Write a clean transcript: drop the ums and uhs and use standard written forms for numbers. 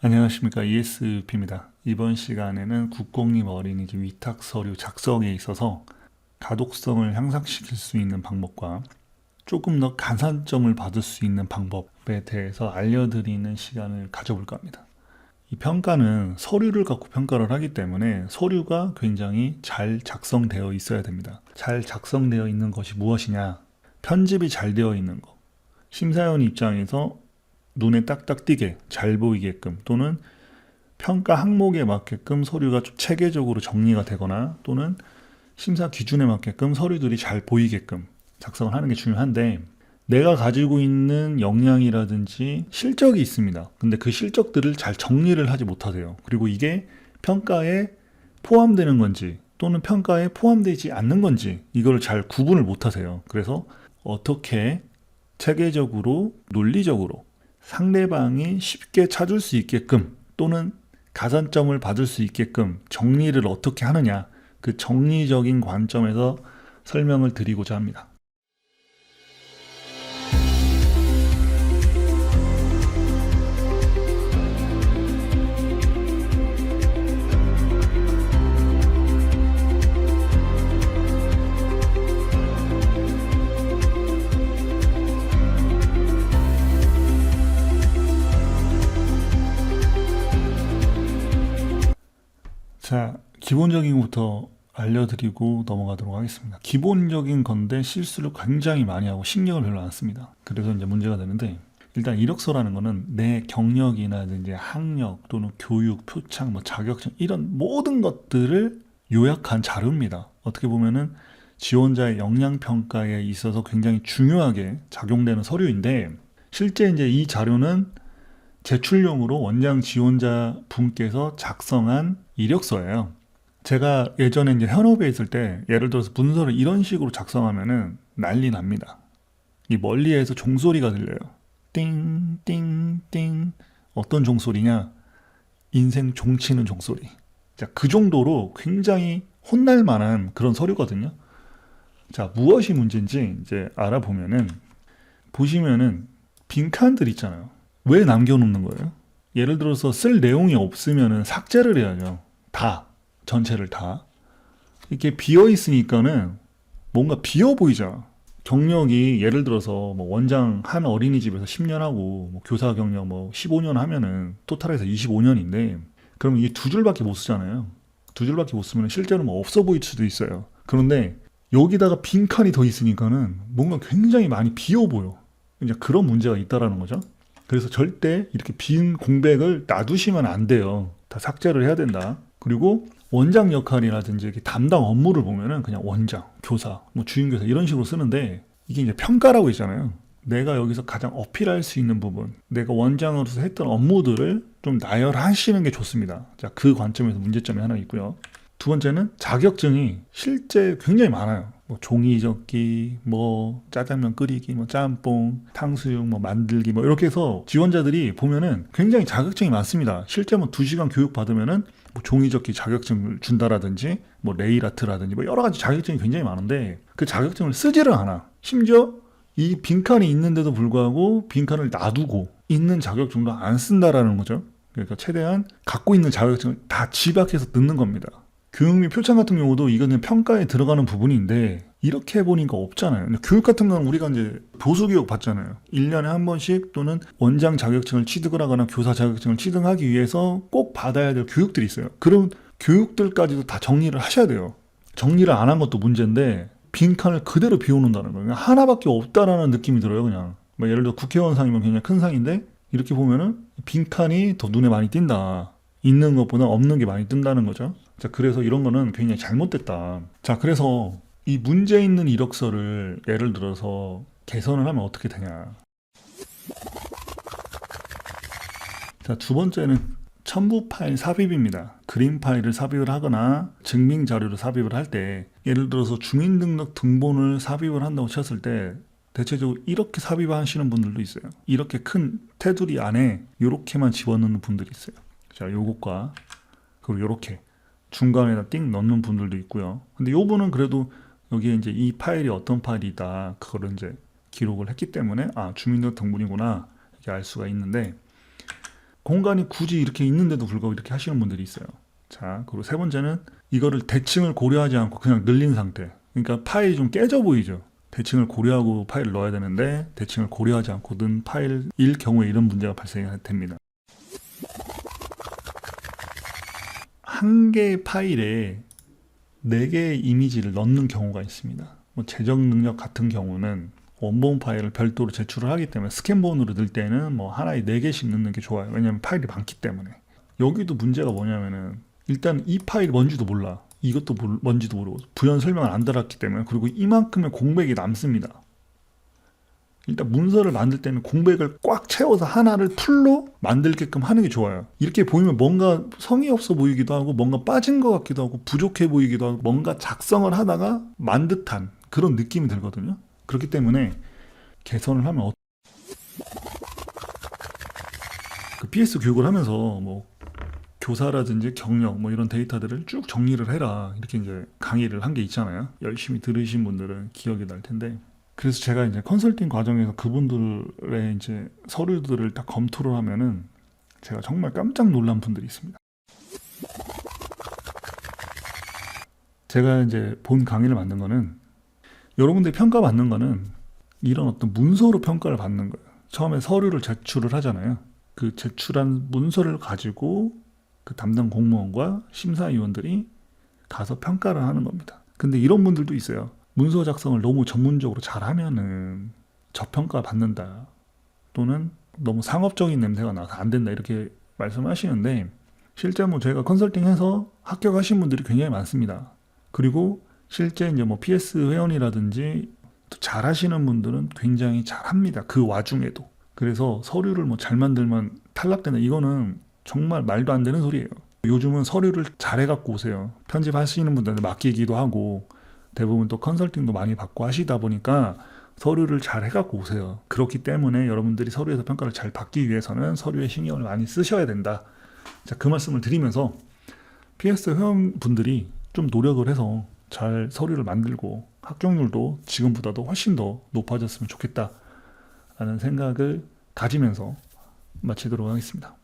안녕하십니까, ESP입니다. 이번 시간에는 국공립 어린이집 위탁 서류 작성에 있어서 가독성을 향상시킬 수 있는 방법과 조금 더 가산점을 받을 수 있는 방법에 대해서 알려드리는 시간을 가져볼까 합니다. 이 평가는 서류를 갖고 평가를 하기 때문에 서류가 굉장히 잘 작성되어 있어야 됩니다. 잘 작성되어 있는 것이 무엇이냐? 편집이 잘 되어 있는 것. 심사위원 입장에서 눈에 딱딱 띄게 잘 보이게끔, 또는 평가 항목에 맞게끔 서류가 좀 체계적으로 정리가 되거나, 또는 심사 기준에 맞게끔 서류들이 잘 보이게끔 작성을 하는 게 중요한데, 내가 가지고 있는 역량이라든지 실적이 있습니다. 근데 그 실적들을 잘 정리를 하지 못하세요. 그리고 이게 평가에 포함되는 건지 또는 평가에 포함되지 않는 건지 이걸 잘 구분을 못하세요. 그래서 어떻게 체계적으로 논리적으로 상대방이 쉽게 찾을 수 있게끔, 또는 가산점을 받을 수 있게끔 정리를 어떻게 하느냐, 그 정리적인 관점에서 설명을 드리고자 합니다. 자, 기본적인 것부터 알려드리고 넘어가도록 하겠습니다. 기본적인 건데 실수를 굉장히 많이 하고 신경을 별로 안 씁니다. 그래서 이제 문제가 되는데, 일단 이력서라는 거는 내 경력이나 이제 학력 또는 교육, 표창, 뭐 자격증 이런 모든 것들을 요약한 자료입니다. 어떻게 보면은 지원자의 역량 평가에 있어서 굉장히 중요하게 작용되는 서류인데, 실제 이제 이 자료는 제출용으로 원장 지원자 분께서 작성한 이력서예요. 제가 예전에 이제 현업에 있을 때 예를 들어서 문서를 이런 식으로 작성하면은 난리 납니다. 이 멀리에서 종소리가 들려요. 띵, 띵, 띵. 어떤 종소리냐? 인생 종치는 종소리. 자, 그 정도로 굉장히 혼날 만한 그런 서류거든요. 자, 무엇이 문제인지 이제 알아보면은, 보시면은 빈칸들 있잖아요. 왜 남겨놓는 거예요? 예를 들어서 쓸 내용이 없으면은 삭제를 해야죠. 다, 전체를 다. 이렇게 비어 있으니까는 뭔가 비어 보이잖아. 경력이 예를 들어서 뭐 원장 한 어린이집에서 10년 하고 뭐 교사 경력 뭐 15년 하면은 토탈해서 25년인데, 그럼 이게 두 줄밖에 못 쓰잖아요. 두 줄밖에 못 쓰면 실제로 뭐 없어 보일 수도 있어요. 그런데 여기다가 빈칸이 더 있으니까는 뭔가 굉장히 많이 비어 보여. 이제 그런 문제가 있다라는 거죠. 그래서 절대 이렇게 빈 공백을 놔두시면 안 돼요. 다 삭제를 해야 된다. 그리고 원장 역할이라든지 이렇게 담당 업무를 보면은 그냥 원장, 교사, 뭐 주임교사 이런 식으로 쓰는데, 이게 이제 평가라고 있잖아요. 내가 여기서 가장 어필할 수 있는 부분, 내가 원장으로서 했던 업무들을 좀 나열하시는 게 좋습니다. 자, 그 관점에서 문제점이 하나 있고요. 두 번째는 자격증이 실제 굉장히 많아요. 뭐 종이 접기, 뭐 짜장면 끓이기, 뭐 짬뽕, 탕수육, 뭐 만들기, 뭐 이렇게 해서 지원자들이 보면은 굉장히 자격증이 많습니다. 실제 뭐 2시간 교육 받으면은 뭐 종이 접기 자격증을 준다라든지, 뭐 네일 아트라든지, 뭐 여러 가지 자격증이 굉장히 많은데 그 자격증을 쓰지를 않아. 심지어 이 빈칸이 있는데도 불구하고 빈칸을 놔두고 있는 자격증도 안 쓴다라는 거죠. 그러니까 최대한 갖고 있는 자격증을 다 집약해서 넣는 겁니다. 교육 및 표창 같은 경우도 이거는 평가에 들어가는 부분인데, 이렇게 해보니까 없잖아요. 근데 교육 같은 경우는 우리가 이제 보수교육 받잖아요. 1년에 한 번씩, 또는 원장 자격증을 취득을 하거나 교사 자격증을 취득하기 위해서 꼭 받아야 될 교육들이 있어요. 그런 교육들까지도 다 정리를 하셔야 돼요. 정리를 안 한 것도 문제인데 빈칸을 그대로 비워놓는다는 거예요. 그냥 하나밖에 없다라는 느낌이 들어요. 그냥 뭐 예를 들어 국회의원상이면 굉장히 큰 상인데, 이렇게 보면은 빈칸이 더 눈에 많이 띈다. 있는 것보다 없는 게 많이 뜬다는 거죠. 자, 그래서 이런 거는 굉장히 잘못됐다. 자, 그래서 이 문제 있는 이력서를 예를 들어서 개선을 하면 어떻게 되냐. 자, 두 번째는 첨부 파일 삽입입니다. 그림 파일을 삽입을 하거나 증빙 자료를 삽입을 할 때, 예를 들어서 주민등록 등본을 삽입을 한다고 쳤을 때 대체적으로 이렇게 삽입하시는 분들도 있어요. 이렇게 큰 테두리 안에 이렇게만 집어넣는 분들이 있어요. 자, 요것과 그리고 요렇게 중간에다 띵 넣는 분들도 있고요. 근데 요분은 그래도 여기에 이제 이 파일이 어떤 파일이다, 그거를 이제 기록을 했기 때문에 아, 주민등록 등본이구나 이렇게 알 수가 있는데, 공간이 굳이 이렇게 있는데도 불구하고 이렇게 하시는 분들이 있어요. 자, 그리고 세 번째는 이거를 대칭을 고려하지 않고 그냥 늘린 상태. 그러니까 파일이 좀 깨져 보이죠. 대칭을 고려하고 파일을 넣어야 되는데 대칭을 고려하지 않고 넣은 파일일 경우에 이런 문제가 발생됩니다. 한 개의 파일에 4개의 이미지를 넣는 경우가 있습니다. 뭐 재정 능력 같은 경우는 원본 파일을 별도로 제출을 하기 때문에 스캔본으로 넣을 때는 뭐 하나에 4개씩 넣는 게 좋아요. 왜냐면 파일이 많기 때문에. 여기도 문제가 뭐냐면은 일단 이 파일이 뭔지도 몰라. 이것도 뭔지도 모르고 부연 설명을 안 달았기 때문에. 그리고 이만큼의 공백이 남습니다. 일단 문서를 만들 때는 공백을 꽉 채워서 하나를 풀로 만들게끔 하는 게 좋아요. 이렇게 보이면 뭔가 성의 없어 보이기도 하고 뭔가 빠진 것 같기도 하고 부족해 보이기도 하고 뭔가 작성을 하다가 만 듯한 그런 느낌이 들거든요. 그렇기 때문에 개선을 하면 그 PS 교육을 하면서 뭐 교사라든지 경력 뭐 이런 데이터들을 쭉 정리를 해라 이렇게 이제 강의를 한 게 있잖아요. 열심히 들으신 분들은 기억이 날 텐데, 그래서 제가 이제 컨설팅 과정에서 그분들의 이제 서류들을 딱 검토를 하면은 제가 정말 깜짝 놀란 분들이 있습니다. 제가 이제 본 강의를 만든 거는 여러분들이 평가받는 거는 이런 어떤 문서로 평가를 받는 거예요. 처음에 서류를 제출을 하잖아요. 그 제출한 문서를 가지고 그 담당 공무원과 심사위원들이 가서 평가를 하는 겁니다. 근데 이런 분들도 있어요. 문서 작성을 너무 전문적으로 잘하면은 저평가 받는다, 또는 너무 상업적인 냄새가 나서 안 된다 이렇게 말씀하시는데, 실제 뭐 제가 컨설팅해서 합격하신 분들이 굉장히 많습니다. 그리고 실제 이제 뭐 PS 회원이라든지 잘하시는 분들은 굉장히 잘합니다. 그 와중에도. 그래서 서류를 뭐 잘 만들면 탈락된다, 이거는 정말 말도 안 되는 소리예요. 요즘은 서류를 잘해갖고 오세요. 편집하시는 분들한테 맡기기도 하고 대부분 또 컨설팅도 많이 받고 하시다 보니까 서류를 잘 해갖고 오세요. 그렇기 때문에 여러분들이 서류에서 평가를 잘 받기 위해서는 서류에 신경을 많이 쓰셔야 된다. 자, 그 말씀을 드리면서 PS 회원분들이 좀 노력을 해서 잘 서류를 만들고 합격률도 지금보다도 훨씬 더 높아졌으면 좋겠다라는 생각을 가지면서 마치도록 하겠습니다.